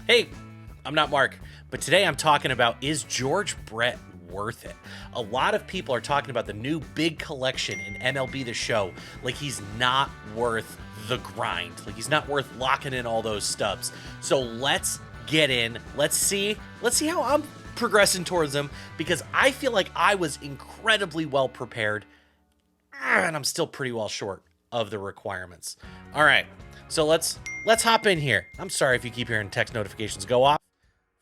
Hey, I'm not Mark, but today I'm talking about, is George Brett worth it? A lot of people are talking about the new big collection in MLB The Show like he's not worth the grind, like he's not worth locking in all those stubs. So let's get in. Let's see how I'm progressing towards him, because I feel like I was incredibly well prepared and I'm still pretty well short of the requirements. All right, so let's hop in here. I'm sorry if you keep hearing text notifications go off.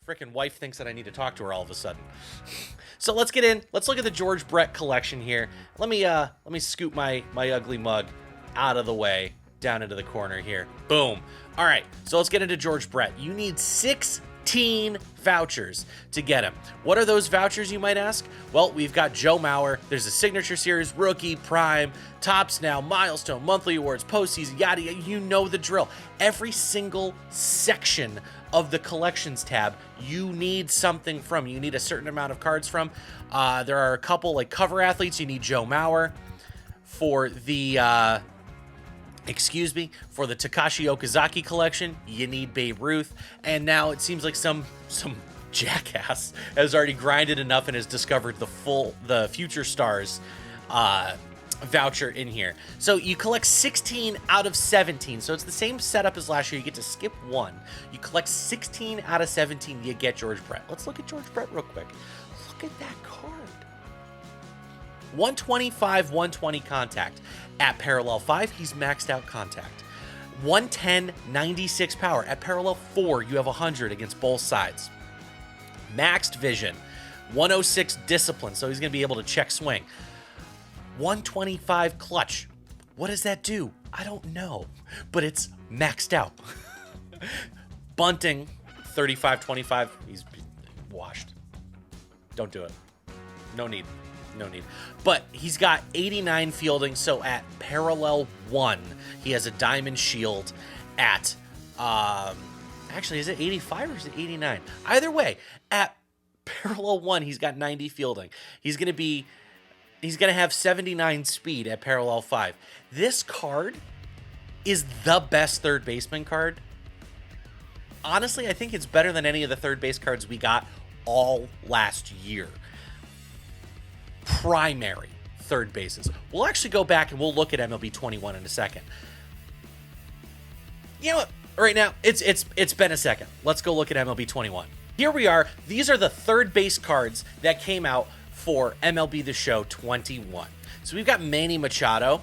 Freaking wife thinks that I need to talk to her all of a sudden. So let's get in. Let's look at the George Brett collection here. Let me scoot my ugly mug out of the way, down into the corner here. Boom. All right, so let's get into George Brett. You need 16 vouchers to get him. What are those vouchers, you might ask? Well, we've got Joe Mauer. There's a Signature Series, Rookie, Prime, Tops Now, Milestone, Monthly Awards, Postseason, yada, yada. You know the drill. Every single section of the collections tab, you need something from. You need a certain amount of cards from. There are a couple, like cover athletes. You need Joe Mauer. For the for the Takashi Okazaki collection, you need Babe Ruth. And now it seems like some jackass has already grinded enough and has discovered the Future Stars voucher in here. So you collect 16 out of 17. So it's the same setup as last year. You get to skip one. You collect 16 out of 17, you get George Brett. Let's look at George Brett real quick. Look at that card. 125, 120 contact. At parallel 5, he's maxed out contact. 110, 96 power. At parallel 4, you have 100 against both sides. Maxed vision. 106 discipline, so he's going to be able to check swing. 125 clutch. What does that do? I don't know, but it's maxed out. Bunting, 35-25. He's washed. Don't do it. No need. But he's got 89 fielding, so at parallel 1, he has a diamond shield at, actually, is it 85 or is it 89? Either way, at parallel 1, he's got 90 fielding. He's going to have 79 speed at parallel 5. This card is the best third baseman card. Honestly, I think it's better than any of the third base cards we got all last year. Primary third bases. We'll actually go back and we'll look at MLB 21 in a second. You know what? Right now, it's been a second. Let's go look at MLB 21. Here we are. These are the third base cards that came out for MLB The Show 21. So we've got Manny Machado,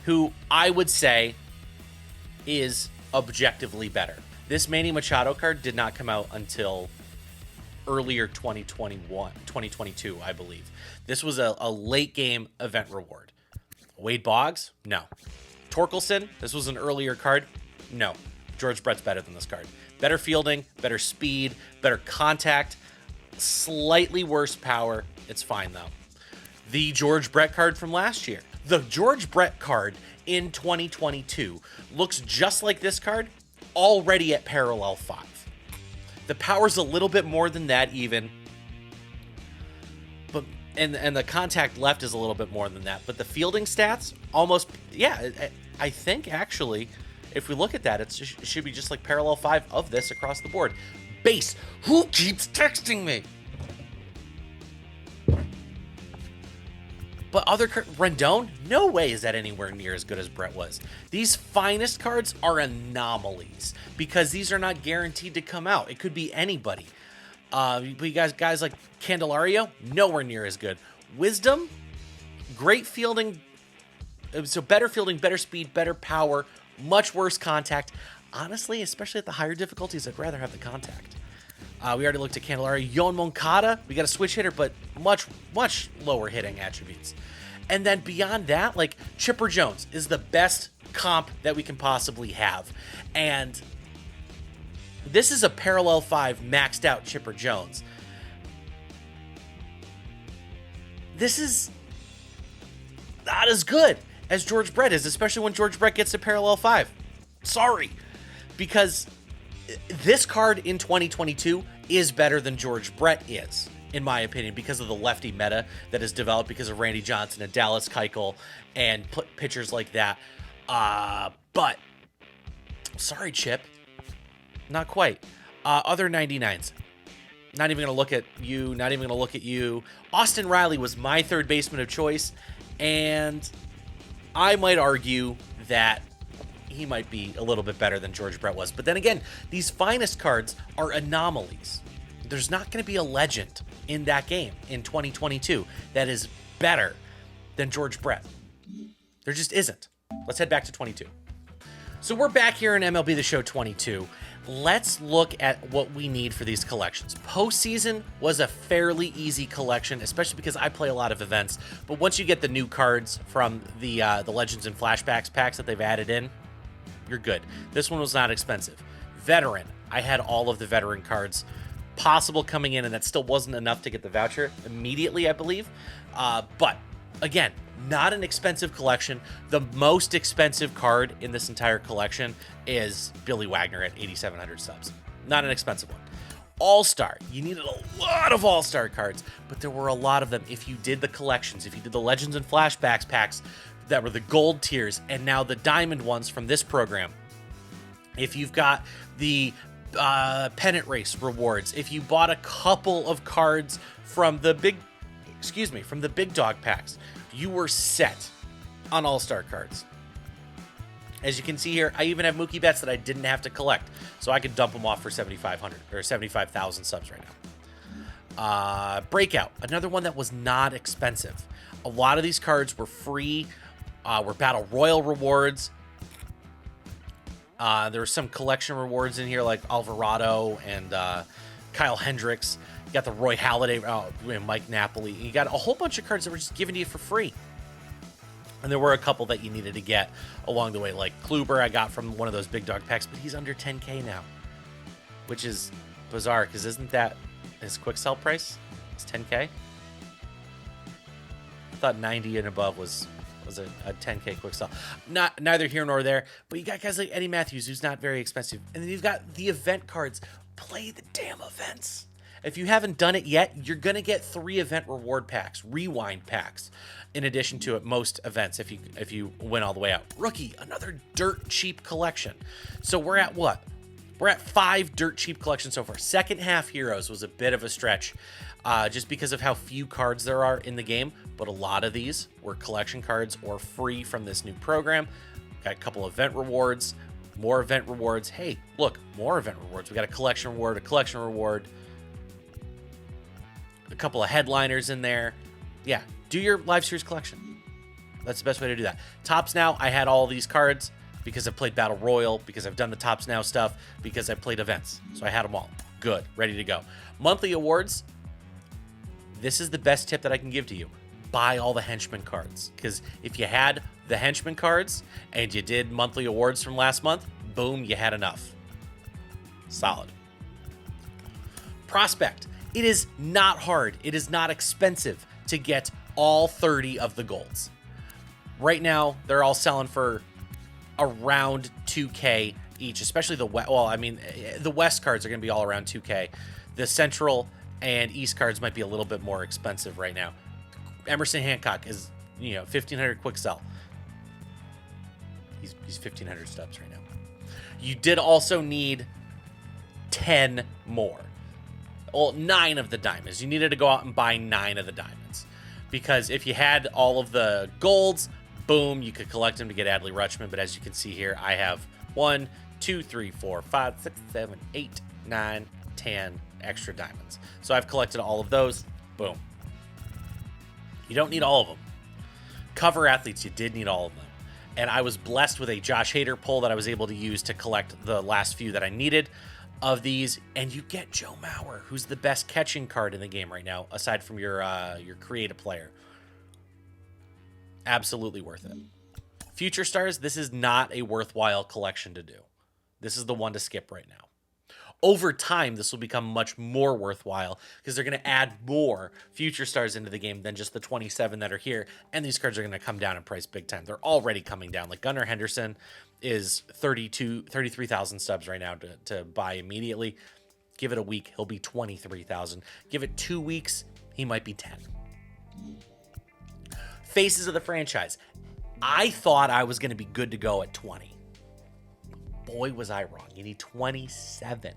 who I would say is objectively better. This Manny Machado card did not come out until earlier 2022, I believe. This was a late game event reward. Wade Boggs? No. Torkelson? This was an earlier card? No. George Brett's better than this card. Better fielding, better speed, better contact, slightly worse power. It's fine, though. The George Brett card from last year. The George Brett card in 2022 looks just like this card, already at parallel 5. The power's a little bit more than that even. But and the contact left is a little bit more than that. But the fielding stats, almost, yeah, I think actually, if we look at that, it should be just like parallel 5 of this across the board. Base, who keeps texting me? But Rendon, no way is that anywhere near as good as Brett was. These finest cards are anomalies because these are not guaranteed to come out. It could be anybody. You guys like Candelario, nowhere near as good. Wisdom, great fielding. So better fielding, better speed, better power, much worse contact. Honestly, especially at the higher difficulties, I'd rather have the contact. We already looked at Candelario. Yoan Moncada, we got a switch hitter, but much lower hitting attributes. And then beyond that, like Chipper Jones is the best comp that we can possibly have. And this is a parallel 5 maxed out Chipper Jones. This is not as good as George Brett is, especially when George Brett gets to parallel 5. Sorry. Because this card in 2022 is better than George Brett is, in my opinion, because of the lefty meta that has developed because of Randy Johnson and Dallas Keuchel and pitchers like that. But sorry, Chip, not quite. Other 99s. Not even going to look at you. Not even going to look at you. Austin Riley was my third baseman of choice. And I might argue that he might be a little bit better than George Brett was. But then again, these finest cards are anomalies. There's not going to be a legend in that game in 2022 that is better than George Brett. There just isn't. Let's head back to 22. So we're back here in MLB The Show 22. Let's look at what we need for these collections. Postseason was a fairly easy collection, especially because I play a lot of events. But once you get the new cards from the Legends and Flashbacks packs that they've added in, you're good. This one was not expensive. Veteran, I had all of the veteran cards possible coming in, and that still wasn't enough to get the voucher immediately, I believe. But again, not an expensive collection. The most expensive card in this entire collection is Billy Wagner at 8,700 subs. Not an expensive one. All-Star. You needed a lot of All-Star cards, but there were a lot of them. If you did the collections, if you did the Legends and Flashbacks packs that were the gold tiers, and now the diamond ones from this program, if you've got the pennant race rewards, if you bought a couple of cards from the big dog packs, you were set on All-Star cards. As you can see here, I even have Mookie Betts that I didn't have to collect, so I could dump them off for 7,500 or 75,000 subs right now. Breakout, another one that was not expensive. A lot of these cards were free, were Battle Royal rewards. There were some collection rewards in here like Alvarado and Kyle Hendricks. You got the Roy Halladay, Mike Napoli. You got a whole bunch of cards that were just given to you for free. And there were a couple that you needed to get along the way, like Kluber I got from one of those big dog packs, but he's under 10K now, which is bizarre because isn't that his quick sell price? It's 10K? I thought 90 and above was a 10K quick sell. Neither here nor there, but you got guys like Eddie Matthews, who's not very expensive. And then you've got the event cards. Play the damn events. If you haven't done it yet, you're going to get 3 event reward packs, rewind packs, in addition to at most events if you win all the way out. Rookie, another dirt cheap collection. So we're at what? We're at 5 dirt cheap collections so far. Second half Heroes was a bit of a stretch just because of how few cards there are in the game, but a lot of these were collection cards or free from this new program. Got a couple event rewards, more event rewards. Hey, look, more event rewards. We got a collection reward, a couple of headliners in there. Yeah, do your live series collection. That's the best way to do that. Tops Now, I had all these cards because I've played Battle Royal, because I've done the Tops Now stuff, because I played events. So I had them all. Good, ready to go. Monthly awards, this is the best tip that I can give to you. Buy all the henchman cards, because if you had the henchman cards and you did monthly awards from last month, boom, you had enough. Solid. Prospect. It is not hard. It is not expensive to get all 30 of the golds. Right now, they're all selling for around 2K each, especially the West. Well, I mean, the West cards are going to be all around 2K. The Central and East cards might be a little bit more expensive right now. Emerson Hancock is, 1,500 quick sell. He's 1,500 stubs right now. You did also need 10 more. Well, 9 of the diamonds. You needed to go out and buy 9 of the diamonds. Because if you had all of the golds, boom, you could collect them to get Adley Rutschman. But as you can see here, I have 1, 2, 3, 4, 5, 6, 7, 8, 9, 10 extra diamonds. So I've collected all of those. Boom. You don't need all of them. Cover athletes, you did need all of them. And I was blessed with a Josh Hader pull that I was able to use to collect the last few that I needed of these, and you get Joe Mauer, who's the best catching card in the game right now, aside from your creative player. Absolutely worth it. Future Stars, this is not a worthwhile collection to do. This is the one to skip right now. Over time, this will become much more worthwhile because they're going to add more Future Stars into the game than just the 27 that are here, and these cards are going to come down in price big time. They're already coming down. Like Gunnar Henderson is 33,000 subs right now to buy immediately. Give it a week, he'll be 23,000. Give it 2 weeks, he might be 10. Faces of the franchise. I thought I was going to be good to go at 20. boy, was I wrong. You need 27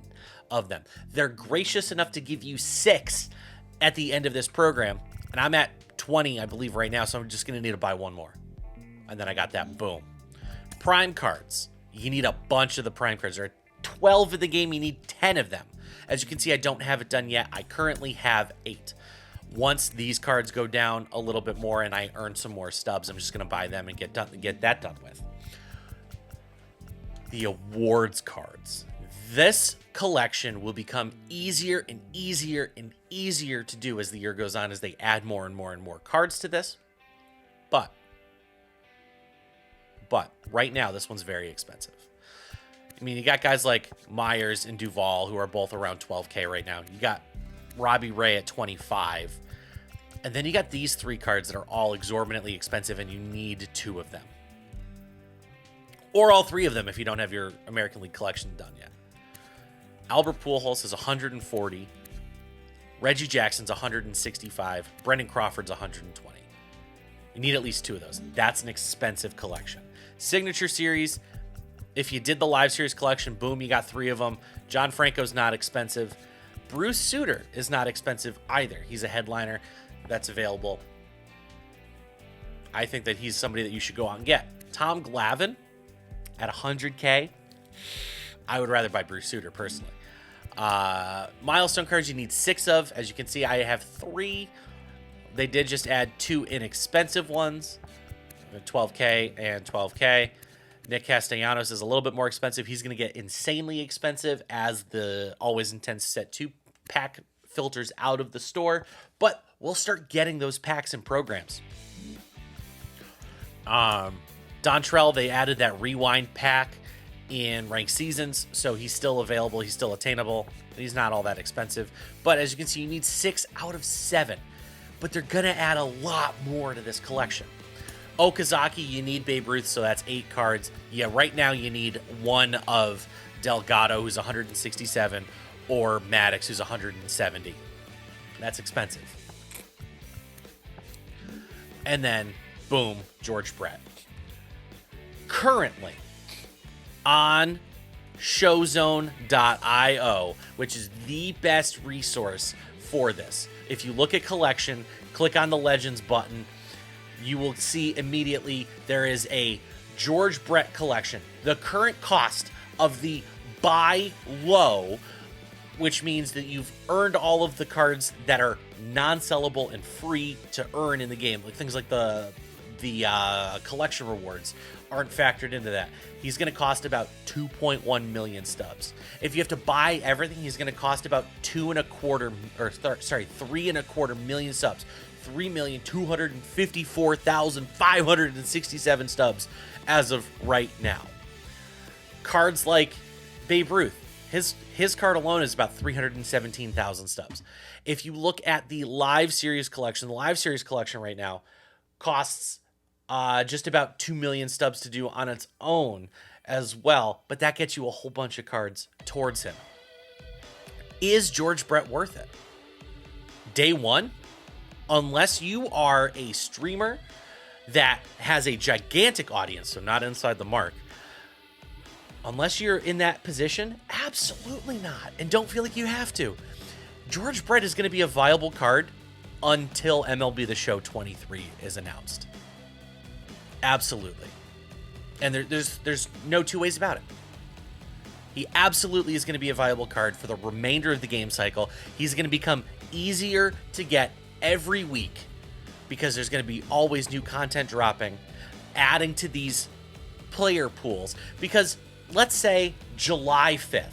of them. They're gracious enough to give you 6 at the end of this program, and I'm at 20, I believe, right now, so I'm just going to need to buy one more. And then I got that. Boom. Prime cards. You need a bunch of the prime cards. There are 12 in the game. You need 10 of them. As you can see, I don't have it done yet. I currently have 8. Once these cards go down a little bit more and I earn some more stubs, I'm just going to buy them and get that done with. The awards cards. This collection will become easier and easier and easier to do as the year goes on, as they add more and more and more cards to this. But right now, this one's very expensive. I mean, you got guys like Myers and Duvall, who are both around 12K right now. You got Robbie Ray at 25. And then you got these 3 cards that are all exorbitantly expensive, and you need 2 of them. Or all 3 of them if you don't have your American League collection done yet. Albert Pujols is 140. Reggie Jackson's 165. Brendan Crawford's 120. You need at least 2 of those. That's an expensive collection. Signature Series, if you did the Live Series collection, boom, you got 3 of them. John Franco's not expensive. Bruce Sutter is not expensive either. He's a headliner that's available. I think that he's somebody that you should go out and get. Tom Glavine at 100K. I would rather buy Bruce Sutter personally. Milestone cards you need 6 of. As you can see, I have 3. They did just add 2 inexpensive ones, 12K and 12K. Nick Castellanos is a little bit more expensive. He's going to get insanely expensive as the Always Intense Set 2 pack filters out of the store, but we'll start getting those packs and programs. Dontrell, they added that rewind pack in ranked seasons, so he's still available. He's still attainable. He's not all that expensive, but as you can see, you need 6 out of 7, but they're going to add a lot more to this collection. Okazaki, you need Babe Ruth, so that's 8 cards. Yeah, right now you need 1 of Delgado, who's 167, or Maddox, who's 170. That's expensive. And then, boom, George Brett. Currently, on showzone.io, which is the best resource for this. If you look at collection, click on the Legends button, you will see immediately there is a George Brett collection. The current cost of the buy low, which means that you've earned all of the cards that are non-sellable and free to earn in the game, like things like the collection rewards aren't factored into that. He's going to cost about 2.1 million stubs. If you have to buy everything, he's going to cost about 3.25 million subs. 3,254,567 stubs as of right now. Cards like Babe Ruth, his card alone is about 317,000 stubs. If you look at the Live Series collection, the Live Series collection right now costs just about 2 million stubs to do on its own as well, but that gets you a whole bunch of cards towards him. Is George Brett worth it? Day one? Unless you are a streamer that has a gigantic audience, so not inside the mark, unless you're in that position, absolutely not. And don't feel like you have to. George Brett is going to be a viable card until MLB The Show 23 is announced. Absolutely. And there's no 2 ways about it. He absolutely is going to be a viable card for the remainder of the game cycle. He's going to become easier to get every week because there's going to be always new content dropping, adding to these player pools. Because let's say July 5th,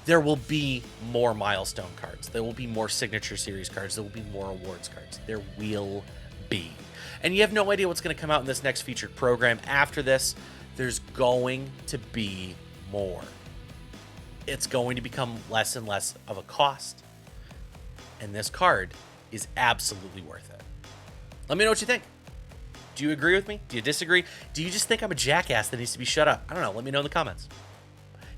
there will be more milestone cards. There will be more signature series cards. There will be more awards cards. There will be. And you have no idea what's going to come out in this next featured program. After this, there's going to be more. It's going to become less and less of a cost. And this card is absolutely worth it. Let me know what you think. Do you agree with me? Do you disagree? Do you just think I'm a jackass that needs to be shut up? I don't know. Let me know in the comments.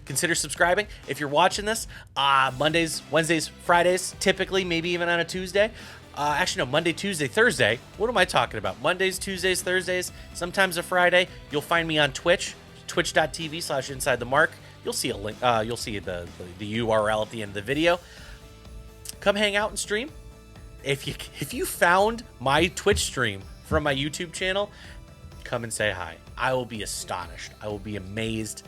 Consider subscribing. If you're watching this, Mondays, Wednesdays, Fridays, typically, maybe even on a Tuesday. Actually, no, Monday, Tuesday, Thursday. What am I talking about? Mondays, Tuesdays, Thursdays, sometimes a Friday. You'll find me on Twitch, twitch.tv/InsideTheMark. You'll see a link. You'll see the URL at the end of the video. Come hang out and stream. If you found my Twitch stream from my YouTube channel, come and say hi. I will be astonished. I will be amazed.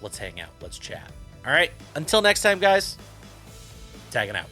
Let's hang out. Let's chat. All right. Until next time, guys. Tagging out.